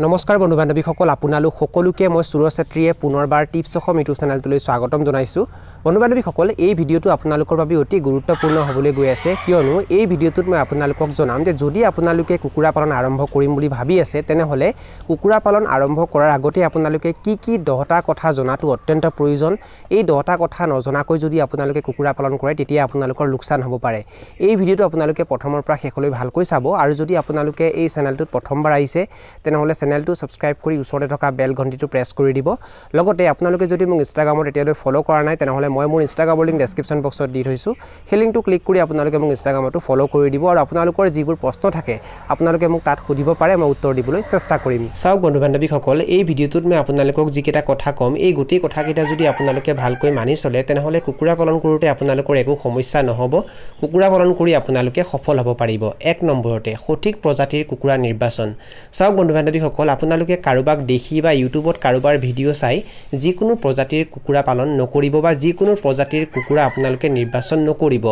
নমস্কাৰ বন্ধু বান্ধৱীসকল আপোনালোক সকলোকে মই সুৰজ চেত্ৰীয়ে পুনৰবাৰ টিপছ অসম ইউটিউব চেনেলটোলৈ স্বাগতম জনাইছো বন্ধু বান্ধৱীসকল এই ভিডিঅটো আপোনালোকৰ বাবে অতি গুৰুত্বপূৰ্ণ হ'বলৈ গৈ আছে কিয়নো এই ভিডিঅটোত মই আপোনালোকক জনাম যে যদি আপোনালোকে কুকুৰা পালন আৰম্ভ কৰিম বুলি ভাবি আছে তেনেহলে কুকুৰা পালন আৰম্ভ কৰাৰ আগতে আপোনালোকে কি 10টা কথা জনাটো অত্যন্ত প্ৰয়োজন এই 10টা কথা নজনাকৈ যদি আপোনালোকে কুকুৰা পালন কৰে তেতিয়া আপোনালোকৰ লোকসান হ'ব পাৰে এই ভিডিঅটো আপোনালোকে প্ৰথমৰ পৰা শেষলৈ ভালকৈ চাব আৰু যদি আপোনালোকে এই চেনেলটোত প্ৰথমবাৰ আহিছে তেনেহলে চেনেলটো সাবস্ক্ৰাইব কৰি ওচৰতে থকা বেল ঘণ্টিটো প্ৰেছ কৰি দিব লগতে আপোনালোকে যদি মোক ইনষ্টাগ্ৰামত এতিয়ালৈ ফলো কৰা নাই তেনেহলে মই মোৰ ইনষ্টাগ্ৰামৰ লিংক ডেসক্ৰিপচন বক্সত দি থৈছো সেই লিংকটো ক্লিক কৰি আপোনালোকে মোক ইনষ্টাগ্ৰামতো ফলো কৰি দিব আৰু আপোনালোকৰ যিবোৰ প্ৰশ্ন থাকে আপোনালোকে মোক তাত সুধিব পাৰে মই উত্তৰ দিবলৈ চেষ্টা কৰিম চাওক বন্ধু বান্ধৱীসকল এই ভিডিঅটোত মই আপোনালোকক যিকেইটা কথা কম এই গোটেই কথাকেইটা যদি আপোনালোকে ভালকৈ মানি চলে তেনেহলে কুকুৰা পালন কৰোতে আপোনালোকৰ একো সমস্যা নহব কুকুৰা পালন কৰি আপোনালোকে সফল হ'ব পাৰিব এক নম্বৰতে সঠিক প্ৰজাতিৰ কুকুৰা নিৰ্বাচন চাওক বন্ধু বান্ধৱীসকল আপোনালোকে কাৰোবাক দেখি বা ইউটিউবত কাৰোবাৰ ভিডিঅ' চাই যিকোনো প্ৰজাতিৰ কুকুৰা পালন নকৰিব বা যিকোনো প্ৰজাতিৰ কুকুৰা আপোনালোকে নিৰ্বাচন নকৰিব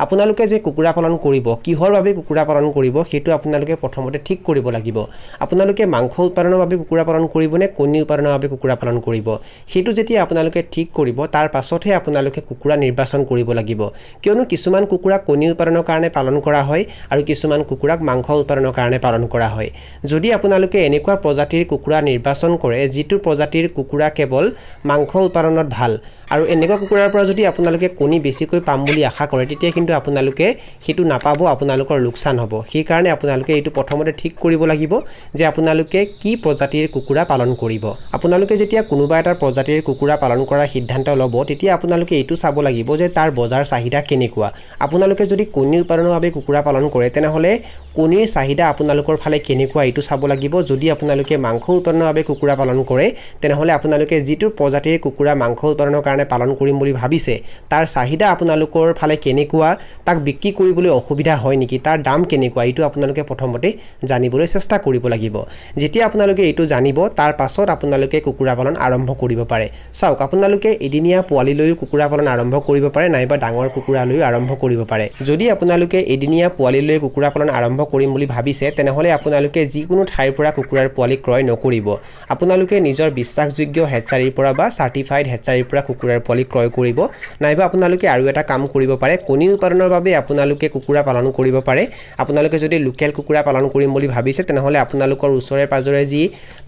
আপোনালোকে যে কুকুৰা পালন কৰিব কিহৰ বাবে কুকুৰা পালন কৰিব হেতু আপোনালোকে প্ৰথমতে ঠিক কৰিব লাগিব আপোনালোকে মাংস উৎপাদনৰ বাবে কুকুৰা পালন কৰিব নে কণী উৎপাদনৰ বাবে কুকুৰা পালন কৰিব হেতু যেতিয়া আপোনালোকে ঠিক কৰিব তাৰ পাছতহে আপোনালোকে কুকুৰা নিৰ্বাচন কৰিব লাগিব কিয়নো কিছুমান কুকুৰা কণী উৎপাদনৰ কাৰণে পালন কৰা হয় আৰু কিছুমান কুকুৰাক মাংস উৎপাদনৰ কাৰণে পালন কৰা হয় যদি আপোনালোকে এনেকুৱা প্ৰজাতিৰ কুকুৰা নিৰ্বাচন কৰে যিটো প্ৰজাতিৰ কুকুৰা কেৱল মাংস উৎপাদনত ভাল আৰু এনেকুৱা কুকুৰাৰ পৰা যদি আপোনালোকে কণী বেছিকৈ পাম বুলি আশা কৰে তেতিয়া কিন্তু আপোনালোকে হেতু নাপাব আপোনালোকৰ লোকসান হ'ব সেই কাৰণে আপোনালোকে এইটো প্ৰথমতে ঠিক কৰিব লাগিব যে আপোনালোকে কি প্ৰজাতিৰ কুকুৰা পালন কৰিব আপোনালোকে যেতিয়া কোনোবা এটা প্ৰজাতিৰ কুকুৰা পালন কৰাৰ সিদ্ধান্ত ল'ব তেতিয়া আপোনালোকে এইটো চাব লাগিব যে তাৰ বজাৰ চাহিদা কেনেকুৱা আপোনালোকে যদি কণী উৎপাদনৰ বাবে কুকুৰা পালন কৰে তেনেহলে কণীৰ চাহিদা আপোনালোকৰ ফালে কেনেকুৱা এইটো চাব লাগিব যদি আপোনালোকে মাংস উৎপাদনৰ বাবে কুকুৰা পালন কৰে তেনেহলে আপোনালোকে যিটো প্ৰজাতিৰ কুকুৰা মাংস উৎপাদনৰ কাৰণে পালন কৰিম বুলি ভাবিছে তাৰ চাহিদা আপোনালোকৰ ফালে কেনেকুৱা তাক বিক্ৰী কৰিবলৈ অসুবিধা হয় নেকি তাৰ দাম কেনেকুৱা এইটো আপোনালোকে প্ৰথমতে জানিবলৈ চেষ্টা কৰিব লাগিব যেতিয়া আপোনালোকে এইটো জানিব তাৰ পাছত আপোনালোকে কুকুৰা পালন আৰম্ভ কৰিব পাৰে চাওক আপোনালোকে এদিনীয়া পোৱালি লৈ কুকুৰা পালন আৰম্ভ কৰিব পাৰে নাইবা ডাঙৰ কুকুৰা লৈ আৰম্ভ কৰিব পাৰে যদি আপোনালোকে এদিনীয়া পোৱালি লৈ কুকুৰা পালন আৰম্ভ কৰিম বুলি ভাবিছে তেনেহলে আপোনালোকে যিকোনো ঠাইৰ পৰা কুকুৰাৰ পোৱালি ক্ৰয় নকৰিব আপোনালোকে নিজৰ বিশ্বাসযোগ্য হেচাৰীৰ পৰা বা সাৰ্টিফাইড হেচাৰীৰ পৰা কুকুৰাৰ পোৱালি ক্ৰয় কৰিব নাইবা আপোনালোকে আৰু এটা কাম কৰিব পাৰে কণী উৎপাদনৰ বাবে আপোনালোকে কুকুৰা পালন কৰিব পাৰে আপোনালোকে যদি লোকেল কুকুৰা পালন কৰিম বুলি ভাবিছে তেনেহলে আপোনালোকৰ ওচৰে পাজৰে যি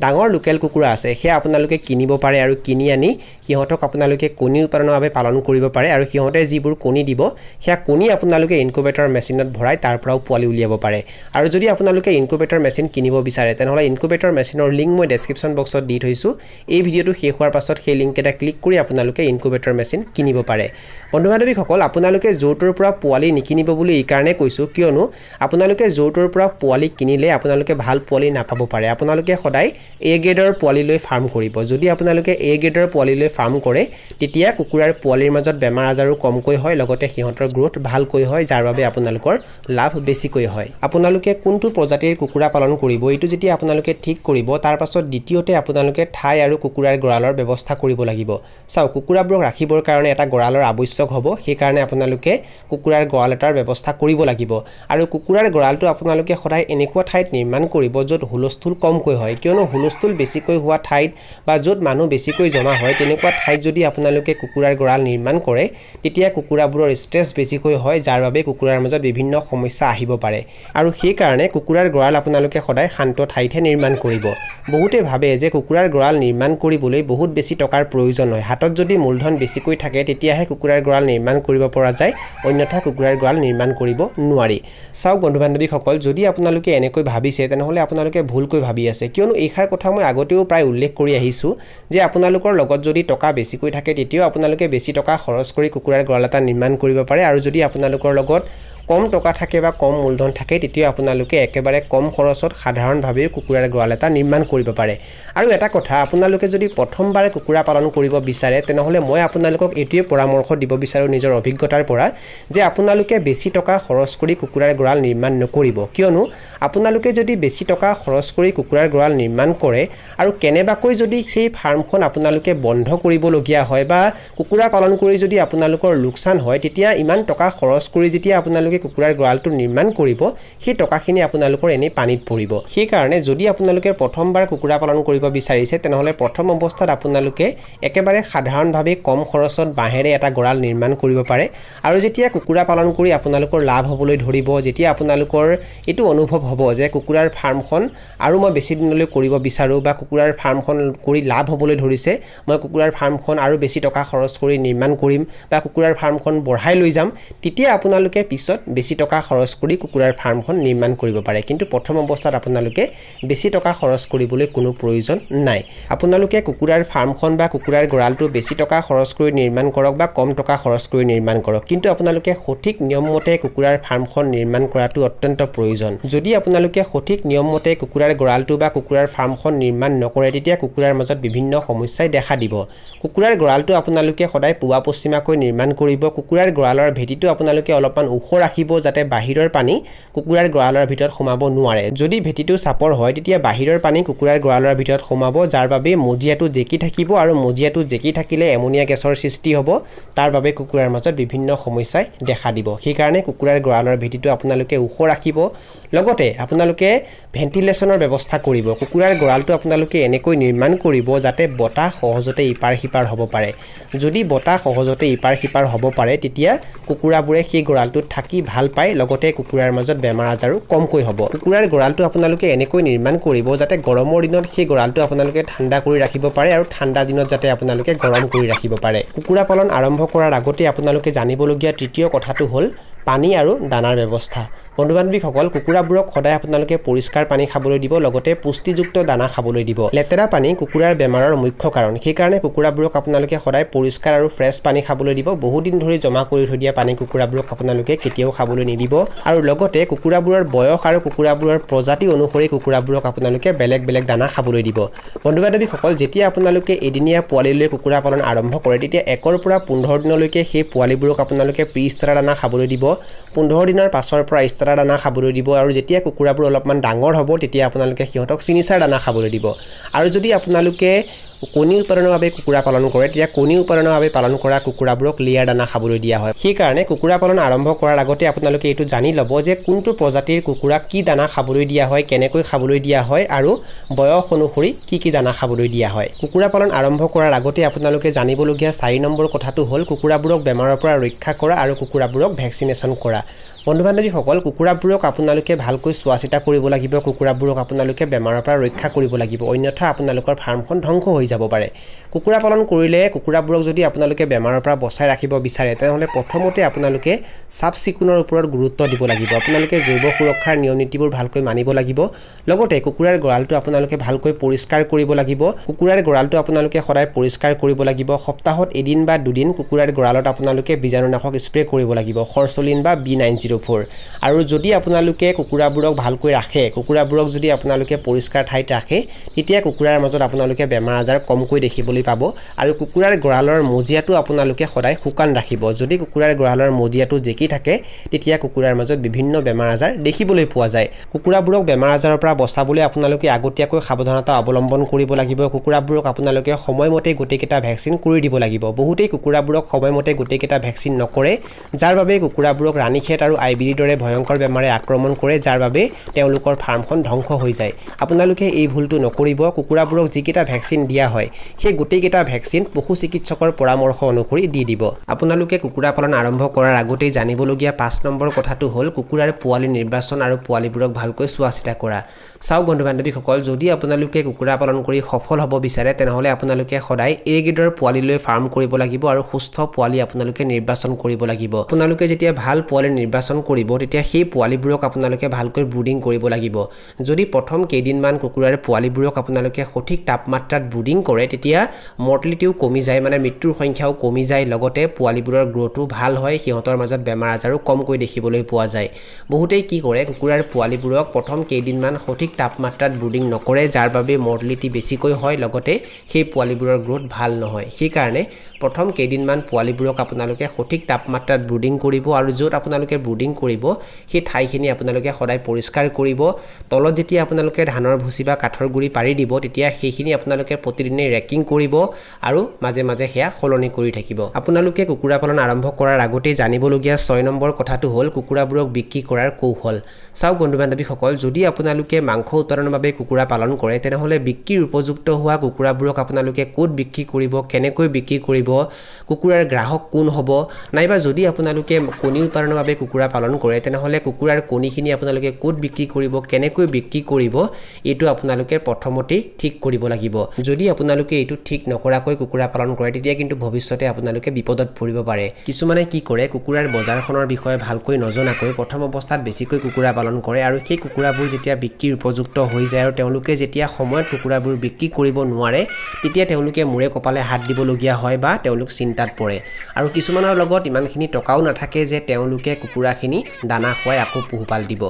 ডাঙৰ লোকেল কুকুৰা আছে হেয়া আপোনালোকে কিনিব পাৰে আৰু কিনি আনি হিহতক আপোনালোকে কণী উৎপাদনৰ বাবে পালন কৰিব পাৰে আৰু হিহতে যিবোৰ কণী দিব হেয়া কণী আপোনালোকে ইনকুবেটৰ মেচিনত ভৰাই তাৰ পৰাও পোৱালি উলিয়াব পাৰে আৰু যদি আপোনালোকে ইনকুবেটৰ মেচিন কিনিব বিচাৰে তেনেহলে ইনকুবেটৰ মেচিনৰ লিংক মই ডেসক্ৰিপচন বক্সত দি থৈছো এই ভিডিঅটো শেষ হোৱাৰ পাছত সেই লিংক এটা ক্লিক কৰি আপোনালোকে ইনকুবেটৰ মেচিন কিনিব পাৰে বন্ধু বান্ধৱীসকল আপোনালোকে জোৰটোৰ পৰা পোৱালি নিকিনিব বুলি এই কাৰণে কৈছো কিয়নো আপোনালোকে জোৰটোৰ পৰা পোৱালি কিনিলে আপোনালোকে ভাল পোৱালি নাপাব পাৰে আপোনালোকে সদায় এ গ্ৰেডৰ পোৱালি লৈ ফাৰ্ম কৰিব যদি আপোনালোকে এ গ্ৰেডৰ পোৱালি লৈ ফাৰ্ম কৰে তেতিয়া কুকুৰাৰ পোৱালিৰ মাজত বেমাৰ আজাৰো কমকৈ হয় লগতে সিহঁতৰ গ্ৰোথ ভালকৈ হয় যাৰ বাবে আপোনালোকৰ লাভ বেছিকৈ হয় আপোনালোকে কোনটো প্ৰজাতিৰ কুকুৰা পালন কৰিব এইটো যেতিয়া আপোনালোকে ঠিক কৰিব তাৰ পাছত দ্বিতীয়তে আপোনালোকে ঠাই আৰু কুকুৰাৰ গৰালৰ ব্যৱস্থা কৰিব লাগিব চাও কুকুৰাবোৰক ৰাখিবৰ কাৰণে এটা গৰালৰ আৱশ্যক হ'ব সেই কাৰণে আপোনালোকে কুকুৰাৰ গৰাল এটাৰ ব্যৱস্থা কৰিব লাগিব আৰু কুকুৰাৰ গৰালটো আপোনালোকে সদায় এনেকুৱা ঠাইত নিৰ্মাণ কৰিব য'ত হুলস্থুল কমকৈ হয় কিয়নো হুলস্থুল বেছিকৈ হোৱা ঠাইত বা য'ত মানুহ বেছিকৈ জমা হয় তেনেকুৱা ঠাইত যদি আপোনালোকে কুকুৰাৰ গৰাল নিৰ্মাণ কৰে তেতিয়া কুকুৰাবোৰৰ ষ্ট্ৰেছ বেছিকৈ হয় যাৰ বাবে কুকুৰাৰ মাজত বিভিন্ন সমস্যা আহিব পাৰে আৰু সেই কাৰণে কুকুৰাৰ গৰাল আপোনালোকে সদায় শান্ত ঠাইতহে নিৰ্মাণ কৰিব বহুতে ভাবে যে কুকুৰাৰ গৰাল নিৰ্মাণ কৰিবলৈ বহুত বেছি টকাৰ প্ৰয়োজন হয় হাতত যদি মূলধন বেছিকৈ থাকে তেতিয়াহে কুকুৰাৰ গৰাল নিৰ্মাণ কৰিব পৰা যায় অন্যথা কুকুৰাৰ গৰাল নিৰ্মাণ কৰিব নোৱাৰি চাওক বন্ধু বান্ধৱীসকল যদি আপোনালোকে এনেকৈ ভাবিছে তেনেহলে আপোনালোকে ভুলকৈ ভাবি আছে কিয়নো এইখাৰ কথা মই আগতেও প্ৰায় উল্লেখ কৰি আহিছো যে আপোনালোকৰ লগত যদি টকা বেছিকৈ থাকে তেতিয়াও আপোনালোকে বেছি টকা খৰচ কৰি কুকুৰাৰ গৰাল এটা নিৰ্মাণ কৰিব পাৰে আৰু যদি আপোনালোকৰ লগত কম টকা থাকে বা কম মূলধন থাকে তেতিয়া আপোনালোকে একেবাৰে কম খৰচত সাধাৰণভাৱে কুকুৰাৰ গৰাল এটা নিৰ্মাণ কৰিব পাৰে আৰু এটা কথা আপোনালোকে যদি প্ৰথমবাৰে কুকুৰা পালন কৰিব বিচাৰে তেনেহলে মই আপোনালোকক এটিয়ে পৰামৰ্শ দিব বিচাৰো নিজৰ অভিজ্ঞতাৰ পৰা যে আপোনালোকে বেছি টকা খৰচ কৰি কুকুৰাৰ গৰাল নিৰ্মাণ নকৰিব কিয়নো আপোনালোকে যদি বেছি টকা খৰচ কৰি কুকুৰাৰ গৰাল নিৰ্মাণ কৰে আৰু কেনেবাকৈ যদি সেই ফাৰ্মখন আপোনালোকে বন্ধ কৰিবলগীয়া হয় বা কুকুৰা পালন কৰি যদি আপোনালোকৰ লোকসান হয় তেতিয়া ইমান টকা খৰচ কৰি যেতিয়া আপোনালোকে কুকুৰাৰ গঁৰালটো নিৰ্মাণ কৰিব সেই টকাখিনি আপোনালোকৰ এনেই পানীত পৰিব সেই কাৰণে যদি আপোনালোকে প্ৰথমবাৰ কুকুৰা পালন কৰিব বিচাৰিছে তেনেহলে প্ৰথম অৱস্থাত আপোনালোকে একেবাৰে সাধাৰণভাৱে কম খৰচত বাঁহেৰে এটা গঁৰাল নিৰ্মাণ কৰিব পাৰে আৰু যেতিয়া কুকুৰা পালন কৰি আপোনালোকৰ লাভ হ'বলৈ ধৰিব যেতিয়া আপোনালোকৰ এটো অনুভৱ হ'ব যে কুকুৰাৰ ফাৰ্মখন আৰু মই বেছি দিনলৈ কৰিব বিচাৰো বা কুকুৰাৰ ফাৰ্মখন কৰি লাভ হ'বলৈ ধৰিছে মই কুকুৰাৰ ফাৰ্মখন আৰু বেছি টকা খৰচ কৰি নিৰ্মাণ কৰিম বা কুকুৰাৰ ফাৰ্মখন বঢ়াই লৈ যাম তেতিয়া আপোনালোকে পিছত বেছি টকা খৰচ কৰি কুকুৰাৰ ফাৰ্মখন নিৰ্মাণ কৰিব পাৰে কিন্তু প্ৰথম অৱস্থাত আপোনালোকে বেছি টকা খৰচ কৰিবলৈ কোনো প্ৰয়োজন নাই আপোনালোকে কুকুৰাৰ ফাৰ্মখন বা কুকুৰাৰ গঁৰালটো বেছি টকা খৰচ কৰি নিৰ্মাণ কৰক বা কম টকা খৰচ কৰি নিৰ্মাণ কৰক কিন্তু আপোনালোকে সঠিক নিয়মমতে কুকুৰাৰ ফাৰ্মখন নিৰ্মাণ কৰাটো অত্যন্ত প্ৰয়োজন যদি আপোনালোকে সঠিক নিয়মমতে কুকুৰাৰ গঁৰালটো বা কুকুৰাৰ ফাৰ্মখন নিৰ্মাণ নকৰে তেতিয়া কুকুৰাৰ মাজত বিভিন্ন সমস্যাই দেখা দিব কুকুৰাৰ গঁৰালটো আপোনালোকে সদায় পূবা পশ্চিমাকৈ নিৰ্মাণ কৰিব কুকুৰাৰ গঁৰালৰ ভেটিটো আপোনালোকে অলপমান ওখ ৰাখিব যাতে বাহিৰৰ পানী কুকুৰাৰ গঁৰালৰ ভিতৰত সোমাব নোৱাৰে যদি ভেটিটো চাপৰ হয় তেতিয়া বাহিৰৰ পানী কুকুৰাৰ গঁৰালৰ ভিতৰত সোমাব যাৰ বাবে মজিয়াটো জেকি থাকিব আৰু মজিয়াটো জেকি থাকিলে এমোনিয়া গেছৰ সৃষ্টি হ'ব তাৰ বাবে কুকুৰাৰ মাজত বিভিন্ন সমস্যাই দেখা দিব সেই কাৰণে কুকুৰাৰ গঁৰালৰ ভেটিটো আপোনালোকে ওখ ৰাখিব লগতে আপোনালোকে ভেন্টিলেশনৰ ব্যৱস্থা কৰিব কুকুৰাৰ গঁৰালটো আপোনালোকে এনেকৈ নিৰ্মাণ কৰিব যাতে বতাহ সহজতে ইপাৰ হিপাৰ হ'ব পাৰে যদি বতাহ সহজতে ইপাৰ হিপাৰ হ'ব পাৰে তেতিয়া কুকুৰাবোৰে সেই গঁৰালটোত থাকি ভাল পায় লগতে কুকুৰাৰ মাজত বেমাৰ আজাৰো কমকৈ হ'ব কুকুৰাৰ গঁৰালটো আপোনালোকে এনেকৈ নিৰ্মাণ কৰিব যাতে গৰমৰ দিনত সেই গঁৰালটো আপোনালোকে ঠাণ্ডা কৰি ৰাখিব পাৰে আৰু ঠাণ্ডা দিনত যাতে আপোনালোকে গৰম কৰি ৰাখিব পাৰে কুকুৰা পালন আৰম্ভ কৰাৰ আগতে আপোনালোকে জানিবলগীয়া তৃতীয় কথাটো হ'ল পানী আৰু দানাৰ ব্যৱস্থা বন্ধু-বান্ধৱীসকল কুকুৰাবোৰক সদায় আপোনালোকে পৰিষ্কাৰ পানী খাবলৈ দিব লগতে পুষ্টিযুক্ত দানা খাবলৈ দিব লেতেৰা পানী কুকুৰাৰ বেমাৰৰ মুখ্য কাৰণ সেই কাৰণে কুকুৰাবোৰক আপোনালোকে সদায় পৰিষ্কাৰ আৰু ফ্ৰেছ পানী খাবলৈ দিব বহুত দিন ধৰি জমা কৰি থৈ দিয়া পানী কুকুৰাবোৰক আপোনালোকে কেতিয়াও খাবলৈ নিদিব আৰু লগতে কুকুৰাবোৰৰ বয়স আৰু কুকুৰাবোৰৰ প্ৰজাতি অনুসৰি কুকুৰাবোৰক আপোনালোকে বেলেগ বেলেগ দানা খাবলৈ দিব বন্ধু-বান্ধৱীসকল যেতিয়া আপোনালোকে এদিনীয়া পোৱালিলৈ কুকুৰা পালন আৰম্ভ কৰে তেতিয়া 1 পৰা 15 দিনলৈকে সেই পোৱালিবোৰক আপোনালোকে প্ৰি-ষ্টাৰ দানা খাবলৈ দিব 15 দিনৰ পাছৰ পৰা ষ্টাৰ দানা খাবলৈ দিব আৰু যেতিয়া কুকুৰাবোৰ অলপমান ডাঙৰ হ'ব তেতিয়া আপোনালোকে সিহঁতক ফিনিচাৰ দানা খাবলৈ দিব আৰু যদি আপোনালোকে কণী উৎপাদনৰ বাবে কুকুৰা পালন কৰে তেতিয়া কণী উৎপাদনৰ বাবে পালন কৰা কুকুৰাবোৰক লেয়াৰ দানা খাবলৈ দিয়া হয় সেই কাৰণে কুকুৰা পালন আৰম্ভ কৰাৰ আগতে আপোনালোকে এটো জানি ল'ব যে কোনটো প্ৰজাতিৰ কুকুৰাক কি দানা খাবলৈ দিয়া হয় কেনেকৈ খাবলৈ দিয়া হয় আৰু বয়স অনুসৰি কি দানা খাবলৈ দিয়া হয় কুকুৰা পালন আৰম্ভ কৰাৰ আগতে আপোনালোকে জানিবলগীয়া 4 নম্বৰ কথাটো হ'ল কুকুৰাবোৰক বেমাৰৰ পৰা ৰক্ষা কৰা আৰু কুকুৰাবোৰক ভ্যাকচিনেশন কৰা বন্ধু-বান্ধৱীসকল কুকুৰাবোৰক আপোনালোকে ভালকৈ চোৱাচিতা কৰিব লাগিব কুকুৰাবোৰক আপোনালোকে বেমাৰৰ পৰা ৰক্ষা কৰিব লাগিব অন্যথা আপোনালোকৰ ফাৰ্মখন ধ্বংস হৈ যাব পাৰে কুকুৰা পালন কৰিলে কুকুৰাবোৰক যদি আপোনালোকে বেমাৰৰ পৰা বচাই ৰাখিব বিচাৰে তেনহলে প্ৰথমতে আপোনালোকে সাফ চিকুণৰ ওপৰত গুৰুত্ব দিব লাগিব আপোনালোকে জৈৱ সুৰক্ষাৰ নিয়ম নীতিবোৰ ভালকৈ মানিব লাগিব লগতে কুকুৰাৰ গঁৰালটো আপোনালোকে ভালকৈ পৰিষ্কাৰ কৰিব লাগিব কুকুৰাৰ গঁৰালটো আপোনালোকে সদায় পৰিষ্কাৰ কৰিব লাগিব সপ্তাহত এদিন বা দুদিন কুকুৰাৰ গঁৰালত আপোনালোকে বীজাণুনাশক স্প্ৰে কৰিব লাগিব খৰচলিন বা B904 আৰু যদি আপোনালোকে কুকুৰাবোৰক ভালকৈ ৰাখে কুকুৰাবোৰক যদি আপোনালোকে পৰিষ্কাৰ ঠাইত ৰাখে তেতিয়া কুকুৰাৰ মাজত আপোনালোকে বেমাৰ আজাৰ কমকৈ দেখিবলৈ পাব আৰু কুকুৰাৰ গঁৰালৰ মজিয়াটো আপোনালোকে সদায় শুকান ৰাখিব যদি কুকুৰাৰ গঁৰালৰ মজিয়াটো জেকি থাকে তেতিয়া কুকুৰাৰ মাজত বিভিন্ন বেমাৰ আজাৰ দেখিবলৈ পোৱা যায় কুকুৰাবোৰক বেমাৰ আজাৰৰ পৰা বচাবলৈ আপোনালোকে আগতীয়াকৈ সাৱধানতা অৱলম্বন কৰিব লাগিব কুকুৰাবোৰক আপোনালোকে সময়মতে গোটেইকেটা ভ্যাকচিন কৰি দিব লাগিব বহুতেই কুকুৰাবোৰক সময়মতে গোটেইকেটা ভ্যাকচিন নকৰে যাৰ বাবে কুকুৰাবোৰক ৰাণীখেত আৰু আইবিৰিৰ দৰে ভয়ংকৰ বেমাৰে আক্ৰমণ কৰে যাৰ বাবে তেওঁলোকৰ ফাৰ্মখন ধ্বংস হৈ যায় আপোনালোকে এই ভুলটো নকৰিব কুকুৰাবোৰক যিকেটা ভ্যাকচিন দিয়া হয় সেই গোটেইকেটা ভ্যাকচিন পশু চিকিৎসকৰ পৰামৰ্শ অনুসৰি দি দিব আপোনালোকে কুকুৰা পালন আৰম্ভ কৰাৰ আগতে জানিবলগীয়া 5 নম্বৰ কথাটো হ'ল কুকুৰাৰ পোৱালি নিৰ্বাচন আৰু পোৱালিবোৰক ভালকৈ চোৱাচিতা কৰা চাওক বন্ধু-বান্ধৱীসকল যদি আপোনালোকে কুকুৰা পালন কৰি সফল হ'ব বিচাৰে তেনেহলে আপোনালোকে সদায় এৰিগেডৰ পোৱালিলৈ ফাৰ্ম কৰিব লাগিব আৰু সুস্থ পোৱালি আপোনালোকে নিৰ্বাচন কৰিব লাগিব আপোনালোকে যেতিয়া ভাল পোৱালি নিৰ্বাচন কৰিব তেতিয়া সেই পোৱালিবোৰক আপোনালোকে ভালকৈ ব্ৰুডিং কৰিব লাগিব যদি প্ৰথম কেইদিনমান কুকুৰাৰ পোৱালিবোৰক আপোনালোকে সঠিক তাপমাত্ৰাত ব্ৰুডিং কৰে তেতিয়া মৰ্টেলিটিও কমি যায় মানে মৃত্যুৰ সংখ্যাও কমি যায় লগতে পোৱালিবোৰৰ গ্ৰোথো ভাল হয় সিহঁতৰ মাজত বেমাৰ আজাৰো কমকৈ দেখিবলৈ পোৱা যায় বহুতেই কি কৰে কুকুৰাৰ পোৱালিবোৰক প্ৰথম কেইদিনমান সঠিক তাপমাত্ৰাত ব্ৰুডিং নকৰে যাৰ বাবে মৰ্টেলিটি বেছিকৈ হয় লগতে সেই পোৱালিবোৰৰ গ্ৰোথ ভাল নহয় সেই কাৰণে প্ৰথম কেইদিনমান পোৱালিবোৰক আপোনালোকে সঠিক তাপমাত্ৰাত ব্ৰুডিং কৰিব আৰু য'ত আপোনালোকে ব্ৰুডিং ব্ৰুডিং কৰিব সেই ঠাইখিনি আপোনালোকে সদায় পৰিষ্কাৰ কৰিব তলত যেতিয়া আপোনালোকে ধানৰ ভুচি বা কাঠৰ গুৰি পাৰি দিব তেতিয়া সেইখিনি আপোনালোকে প্ৰতিদিনে ৰেকিং কৰিব আৰু মাজে মাজে হেয়া খলনি কৰি থাকিব আপোনালোকে কুকুৰা পালন আৰম্ভ কৰাৰ আগতে জানিবলগীয়া 6 নম্বৰ কথাটো হ'ল কুকুৰাবোৰক বিক্ৰী কৰাৰ কৌশল চাওক বন্ধু বান্ধৱীসকল যদি আপোনালোকে মাংস উৎপাদনৰ বাবে কুকুৰা পালন কৰে তেনেহলে বিক্ৰীৰ উপযুক্ত হোৱা কুকুৰাবোৰক আপোনালোকে ক'ত বিক্ৰী কৰিব কেনেকৈ বিক্ৰী কৰিব কুকুৰাৰ গ্ৰাহক কোন হ'ব নাইবা যদি আপোনালোকে কণী উৎপাদনৰ বাবে কুকুৰা পালন কৰে তেনেহলে কুকুৰাৰ কণীখিনি আপোনালোকে ক'ত বিক্ৰী কৰিব কেনেকৈ বিক্ৰী কৰিব এটো আপোনালোকে প্ৰথমতে ঠিক কৰিব লাগিব যদি আপোনালোকে এটো ঠিক নকৰাকৈ কুকুৰা পালন কৰে তেতিয়া কিন্তু ভৱিষ্যতে আপোনালোকে বিপদত পৰিব পাৰে কিছুমানে কি কৰে কুকুৰাৰ বজাৰখনৰ বিষয়ে ভালকৈ নজনাকৈ প্ৰথম অৱস্থাত বেছিকৈ কুকুৰা পালন কৰে আৰু সেই কুকুৰাবোৰ যেতিয়া বিক্ৰীৰ উপযুক্ত হৈ যায় আৰু তেওঁলোকে যেতিয়া সময়ত কুকুৰাবোৰ বিক্ৰী কৰিব নোৱাৰে তেতিয়া তেওঁলোকে মুৰে কপালে হাত দিবলগীয়া হয় বা তেওঁলোক চিন্তাত পৰে আৰু কিছুমানৰ লগত ইমানখিনি টকাও নাথাকে যে তেওঁলোকে কুকুৰাখিনি দানা খুৱাই আকৌ পোহপাল দিব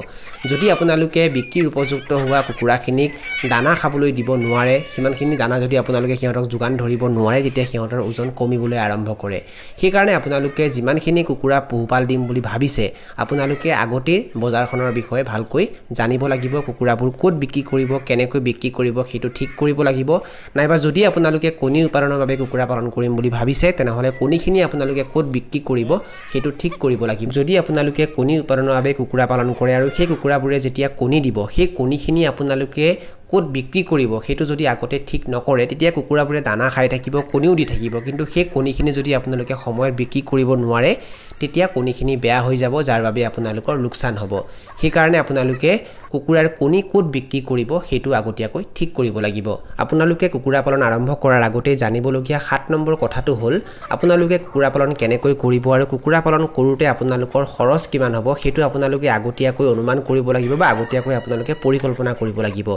যদি আপোনালোকে বিক্ৰীৰ উপযুক্ত হোৱা কুকুৰাখিনিক দানা খাবলৈ দিব নোৱাৰে সিমানখিনি দানা যদি আপোনালোকে সিহঁতক যোগান ধৰিব নোৱাৰে তেতিয়া সিহঁতৰ ওজন কমিবলৈ আৰম্ভ কৰে সেই কাৰণে আপোনালোকে যিমানখিনি কুকুৰা পোহপাল দিম বুলি ভাবিছে আপোনালোকে আগতে বজাৰখনৰ বিষয়ে ভালকৈ জানিব লাগিব কুকুৰাবোৰ ক'ত বিক্ৰী কৰিব কেনেকৈ বিক্ৰী কৰিব সেইটো ঠিক কৰিব লাগিব নাইবা যদি আপোনালোকে কণী উৎপাদনৰ বাবে কুকুৰা পালন কৰিম বুলি ভাবিছে তেনেহলে কণীখিনি আপোনালোকে ক'ত বিক্ৰী কৰিব সেইটো ঠিক কৰিব লাগিব যদি আপোনালোকে কণী উৎপাদনৰ বাবে কুকুৰা পালন কৰে আৰু সেই কুকুৰাবোৰে যেতিয়া কণী দিব সেই কণীখিনি আপোনালোকে ক'ত বিক্ৰী কৰিব সেইটো যদি আগতে ঠিক নকৰে তেতিয়া কুকুৰাবোৰে দানা খাই থাকিব কণীও দি থাকিব কিন্তু সেই কণীখিনি যদি আপোনালোকে সময়ত বিক্ৰী কৰিব নোৱাৰে তেতিয়া কণীখিনি বেয়া হৈ যাব যাৰ বাবে আপোনালোকৰ লোকসান হ'ব সেই কাৰণে আপোনালোকে কুকুৰাৰ কণী ক'ত বিক্ৰী কৰিব সেইটো আগতীয়াকৈ ঠিক কৰিব লাগিব আপোনালোকে কুকুৰা পালন আৰম্ভ কৰাৰ আগতে জানিবলগীয়া 7 নম্বৰ কথাটো হ'ল আপোনালোকে কুকুৰা পালন কেনেকৈ কৰিব আৰু কুকুৰা পালন কৰোতে আপোনালোকৰ খৰচ কিমান হ'ব সেইটো আপোনালোকে আগতীয়াকৈ অনুমান কৰিব লাগিব বা আগতীয়াকৈ আপোনালোকে পৰিকল্পনা কৰিব লাগিব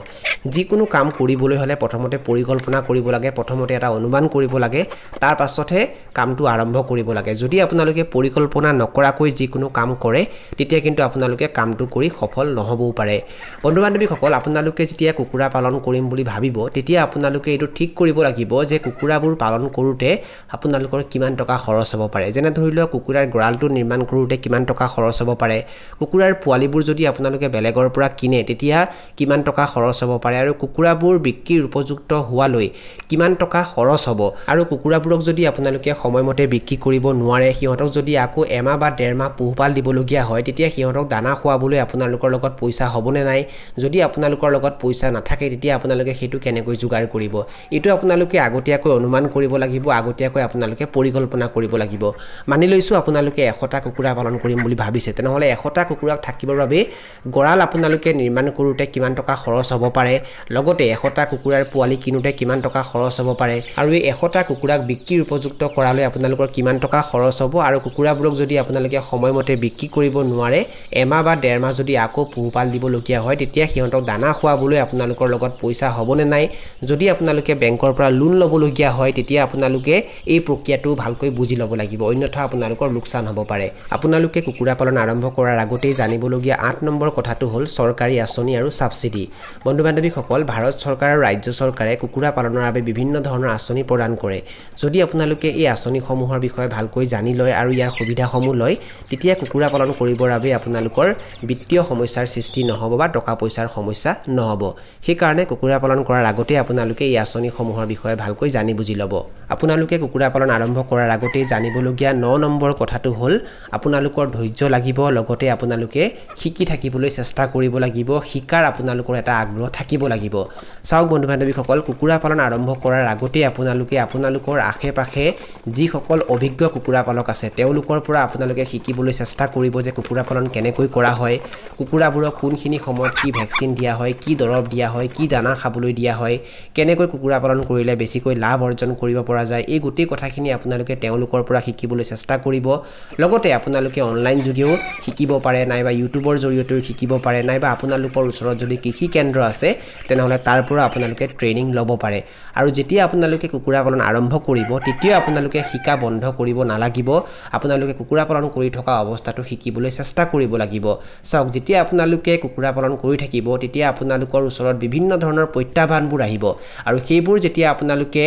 যিকোনো কাম কৰিবলৈ হলে প্ৰথমতে পৰিকল্পনা কৰিব লাগে প্ৰথমতে এটা অনুমান কৰিব লাগে তাৰ পাছতহে কামটো আৰম্ভ কৰিব লাগে যদি আপোনালোকে পৰিকল্পনা নকৰাকৈ যিকোনো কাম কৰে তেতিয়া কিন্তু আপোনালোকে কামটো কৰি সফল নহবও পাৰে বন্ধু বান্ধৱীসকল আপোনালোকে যেতিয়া কুকুৰা পালন কৰিম বুলি ভাবিব তেতিয়া আপোনালোকে এটো ঠিক কৰিব লাগিব যে কুকুৰাবোৰ পালন কৰোতে আপোনালোকৰ কিমান টকা খৰচ হ'ব পাৰে যেনে ধৰিলওক কুকুৰাৰ গৰালটো নিৰ্মাণ কৰোতে কিমান টকা খৰচ হ'ব পাৰে কুকুৰাৰ পোৱালিবোৰ যদি আপোনালোকে বেলেগৰ পৰা কিনে তেতিয়া কিমান টকা খৰচ হ'ব পাৰে আৰু কুকুৰাবোৰ বিক্ৰীৰ উপযুক্ত হোৱালৈ কিমান টকা খৰচ হ'ব আৰু কুকুৰাবোৰক যদি আপোনালোকে সময়মতে বিক্ৰী কৰিব নোৱাৰে সিহঁতক যদি আকৌ এমাহ বা ডেৰ মাহ পোহপাল দিবলগীয়া হয় তেতিয়া সিহঁতক দানা খোৱাবলৈ আপোনালোকৰ লগত পইচা হ'বনে নাই যদি আপোনালোকৰ লগত পইচা নাথাকে তেতিয়া আপোনালোকে হেতু কেনেকৈ যোগাৰ কৰিব এটো আপোনালোকে আগতীয়াকৈ অনুমান কৰিব লাগিব আগতীয়াকৈ আপোনালোকে পৰিকল্পনা কৰিব লাগিব মানি লৈছো আপোনালোকে 100টা কুকুৰা পালন কৰিম বুলি ভাবিছে তেনেহলে 100টা কুকুৰাক থাকিবৰ বাবে গৰাল আপোনালোকে নিৰ্মাণ কৰোতে কিমান টকা খৰচ হ'ব পাৰে লগতে 100টা কুকুৰাৰ পোৱালি কিনুতে কিমান টকা খৰচ হ'ব পাৰে আৰু এই 100টা কুকুৰাক বিক্ৰীৰ উপযুক্ত কৰালৈ আপোনালোকৰ কিমান টকা খৰচ হ'ব আৰু কুকুৰাবোৰক যদি আপোনালোকে সময়মতে বিক্ৰী কৰিব নোৱাৰে এমাহ বা ডেৰ মাহ যদি আকৌ পোহপাল দিবলগীয়া হয় তেতিয়া সিহঁতক দানা খোৱাবলৈ আপোনালোকৰ লগত পইচা হ'বনে নাই যদি আপোনালোকে বেংকৰ পৰা লোন ল'বলগীয়া হয় তেতিয়া আপোনালোকে এই প্ৰক্ৰিয়াটো ভালকৈ বুজি ল'ব লাগিব অন্যথা আপোনালোকৰ লোকসান হ'ব পাৰে আপোনালোকে কুকুৰা পালন আৰম্ভ কৰাৰ আগতে জানিবলগীয়া 8 নম্বৰ কথাটো হ'ল চৰকাৰী আঁচনি আৰু সাবসিডি বন্ধু বান্ধৱীসকল ভাৰত চৰকাৰ আৰু ৰাজ্য চৰকাৰে কুকুৰা পালনৰ বাবে বিভিন্ন ধৰণৰ আঁচনি প্ৰদান কৰে যদি আপোনালোকে এই আঁচনিসমূহৰ বিষয়ে ভালকৈ জানি লয় আৰু ইয়াৰ সুবিধাসমূহ লয় তেতিয়া কুকুৰা পালন কৰিবৰ বাবে আপোনালোকৰ বিত্তীয় সমস্যাৰ সৃষ্টি নহ'ব বা টকা পইচাৰ সমস্যা নহ'ব সেই কাৰণে কুকুৰা পালন কৰাৰ আগতে আপোনালোকে এই আঁচনিসমূহৰ বিষয়ে ভালকৈ জানি বুজি ল'ব আপোনালোকে কুকুৰা পালন আৰম্ভ কৰাৰ আগতে জানিবলগীয়া 9 নম্বৰ কথাটো হ'ল আপোনালোকৰ ধৈৰ্য লাগিব লগতে আপোনালোকে শিকি থাকিবলৈ চেষ্টা কৰিব লাগিব শিকাৰ আপোনালোকৰ এটা আগ্ৰহ থাকিব লাগিব চাওক বন্ধু বান্ধৱীসকল কুকুৰা পালন আৰম্ভ কৰাৰ আগতে আপোনালোকে আপোনালোকৰ আশে-পাশে যি সকল অভিজ্ঞ কুকুৰা পালক আছে তেওঁলোকৰ পৰা আপোনালোকে শিকিবলৈ চেষ্টা কৰিব যে কুকুৰা পালন কেনেকৈ কৰা হয় কুকুৰাবোৰক কোনখিনি সময়ত কি ভ্যাকচিন দিয়া হয় কি দৰব দিয়া হয় কি দানা খাবলৈ দিয়া হয় কেনেকৈ কুকুৰা পালন কৰিলে বেছিকৈ লাভ অৰ্জন কৰিব পৰা যায় এই গোটেই কথাখিনি আপোনালোকে তেওঁলোকৰ পৰা শিকিবলৈ চেষ্টা কৰিব লগতে আপোনালোকে অনলাইন যোগেও শিকিব পাৰে নাইবা ইউটিউবৰ জৰিয়তেও শিকিব পাৰে নাইবা আপোনালোকৰ ওচৰত যদি কৃষি কেন্দ্ৰ আছে তেনেহলে তাৰ পৰা আপোনালোকে ট্ৰেইনিং ল'ব পাৰে আৰু যেতিয়া আপোনালোকে কুকুৰা পালন আৰম্ভ কৰিব তেতিয়া আপোনালোকে শিকা বন্ধ কৰিব নালাগিব আপোনালোকে কুকুৰা পালন কৰি থকা অৱস্থাটো শিকিবলৈ চেষ্টা কৰিব লাগিব চাওক যেতিয়া আপোনালোকে কুকুৰা পালন কৰি থাকিব তেতিয়া আপোনালোকৰ ওচৰত বিভিন্ন ধৰণৰ প্ৰত্যাহ্বানবোৰ আহিব আৰু সেইবোৰ যেতিয়া আপোনালোকে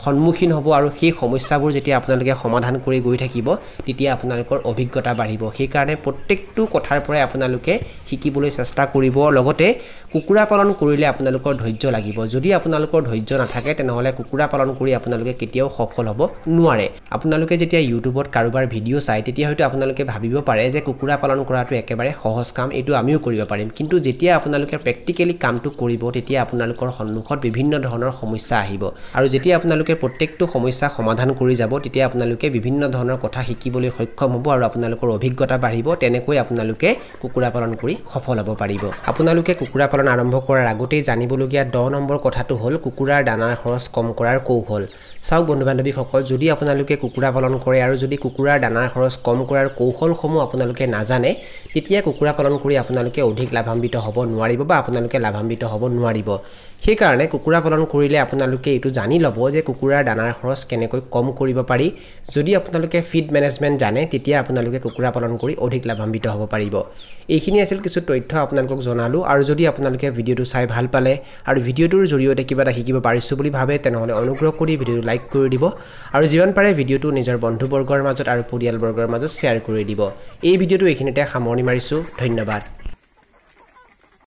সন্মুখীন হ'ব আৰু সেই সমস্যাবোৰ যেতিয়া আপোনালোকে সমাধান কৰি গৈ থাকিব তেতিয়া আপোনালোকৰ অভিজ্ঞতা বাঢ়িব সেই কাৰণে প্ৰত্যেকটো কথাৰ পৰাই আপোনালোকে শিকিবলৈ চেষ্টা কৰিব লগতে কুকুৰা পালন কৰিলে আপোনালোকৰ ধৈৰ্য লাগিব যদি আপোনালোকৰ ধৈৰ্য নাথাকে তেনেহলে কুকুৰা পালন কৰি আপোনালোকে কেতিয়াও সফল হ'ব নোৱাৰে আপোনালোকে যেতিয়া ইউটিউবত কাৰোবাৰ ভিডিও চাই তেতিয়া হয়তো আপোনালোকে ভাবিব পাৰে যে কুকুৰা পালন কৰাটো একেবাৰে সহজ কাম এটো আমিও কৰিব পাৰিম কিন্তু যেতিয়া আপোনালোকে প্ৰ্যাকটিক্যালি কামটো কৰিব তেতিয়া আপোনালোকৰ সন্মুখত বিভিন্ন ধৰণৰ সমস্যা আহিব আৰু যেতিয়া আপোনালোকে প্ৰত্যেকটো সমস্যা সমাধান কৰি যাব তেতিয়া আপোনালোকে বিভিন্ন ধৰণৰ কথা শিকিবলৈ সক্ষম হ'ব আৰু আপোনালোকৰ অভিজ্ঞতা বাঢ়িব তেনেকৈ আপোনালোকে কুকুৰা পালন কৰি সফল হ'ব পাৰিব আপোনালোকে কুকুৰা পালন আৰম্ভ কৰাৰ আগতেই জানিবলগীয়া 10 নম্বৰ কথাটো হ'ল কুকুৰাৰ দানাৰ খৰচ কম কৰাৰ কৌশল চাওক বন্ধু বান্ধৱীসকল যদি আপোনালোকে কুকুৰা পালন কৰে আৰু যদি কুকুৰাৰ দানাৰ খৰচ কম কৰাৰ কৌশলসমূহ আপোনালোকে নাজানে তেতিয়া কুকুৰা পালন কৰি আপোনালোকে অধিক লাভান্বিত হ'ব নোৱাৰিব বা আপোনালোকে লাভান্বিত হ'ব নোৱাৰিব সেই কাৰণে কুকুৰা পালন কৰিলে আপোনালোকে এটো জানি ল'ব যে কুকুৰাৰ দানাৰ খৰচ কেনেকৈ কম কৰিব পাৰি যদি আপোনালোকে ফিড মেনেজমেন্ট জানে তেতিয়া আপোনালোকে কুকুৰা পালন কৰি অধিক লাভান্বিত হ'ব পাৰিব এইখিনি আছিল কিছু তথ্য আপোনালোকক জনালো আৰু যদি আপোনালোকে ভিডিওটো চাই ভাল পালে আৰু ভিডিওটোৰ জৰিয়তে কিবা এটা শিকিব পাৰিছো বুলি ভাবে তেনেহলে অনুগ্ৰহ কৰি ভিডিওটো লাইক কৰি দিব আৰু যিমান পাৰে ভিডিওটো নিজৰ বন্ধুবৰ্গৰ মাজত আৰু পৰিয়ালবৰ্গৰ মাজত শ্বেয়াৰ কৰি দিব এই ভিডিওটো এইখিনিতে সামৰণি মাৰিছো ধন্যবাদ